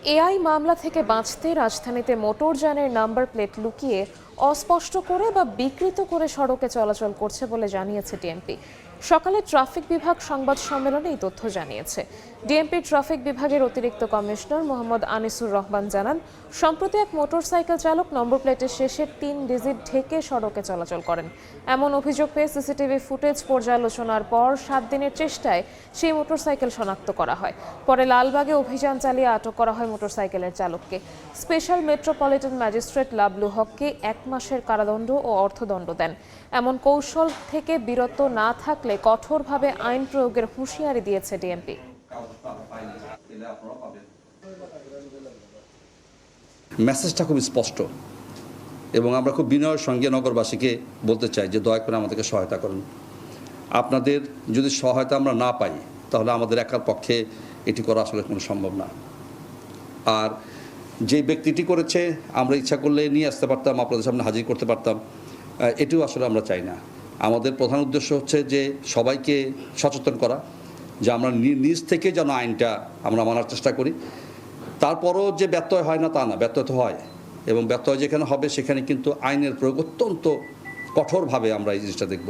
AI মামলা থেকে বাঁচতে রাজধানীতে মোটরযানের নাম্বার প্লেট লুকিয়ে অস্পষ্ট করে বা বিকৃত করে সড়কে চলাচল করছে বলে জানিয়েছে ডিএমপি। সকালে ট্রাফিক বিভাগ সংবাদ সম্মেলনে এই তথ্য জানিয়েছে। ডিএমপি ট্রাফিক বিভাগের অতিরিক্ত কমিশনার মোহাম্মদ আনিসুর রহমান জানান, সম্প্রতি এক মোটরসাইকেল চালক নম্বর প্লেটের শেষের 3 ডিজিট ঢেকে সড়কে চলাচল করেন। এমন অভিযোগ পেয়ে সিসিটিভি ফুটেজ পর্যালোচনার পর 7 দিনের চেষ্টায় সেই মোটরসাইকেল শনাক্ত করা হয়। পরে লালবাগে অভিযান চালিয়ে আটক করা হয় মোটরসাইকেলের চালককে। স্পেশাল মেট্রোপলিটন ম্যাজিস্ট্রেট লাবলু হককে 1 মাসের কারাদণ্ড ও অর্থদণ্ড দেন। এমন কৌশল থেকে বিরত না থাকলে কঠোরভাবে আইন প্রয়োগের হুঁশিয়ারি দিয়েছে ডিএমপি। মেসেজটা খুব স্পষ্ট এবং আমরা খুব বিনয়ের সঙ্গে নগরবাসীকে বলতে চাই যে দয়া করে আমাদেরকে সহায়তা করুন। আপনাদের যদি সহায়তা আমরা না পাই তাহলে আমাদের একার পক্ষে এটি করা আসলে কোনো সম্ভব না। আর যে ব্যক্তিটি করেছে আমরা ইচ্ছা করলে নিয়ে আসতে পারতাম, আপনাদের সামনে হাজির করতে পারতাম, এটিও আসলে আমরা চাই না। আমাদের প্রধান উদ্দেশ্য হচ্ছে যে সবাইকে সচেতন করা, যে আমরা নিজ থেকে যেন আইনটা আমরা মানার চেষ্টা করি। তারপরও যে ব্যত্যয় হয় না তা না, ব্যত্যয় তো হয়, এবং ব্যত্যয় যেখানে হবে সেখানে কিন্তু আইনের প্রয়োগ অত্যন্ত কঠোরভাবে আমরা এই জিনিসটা দেখব।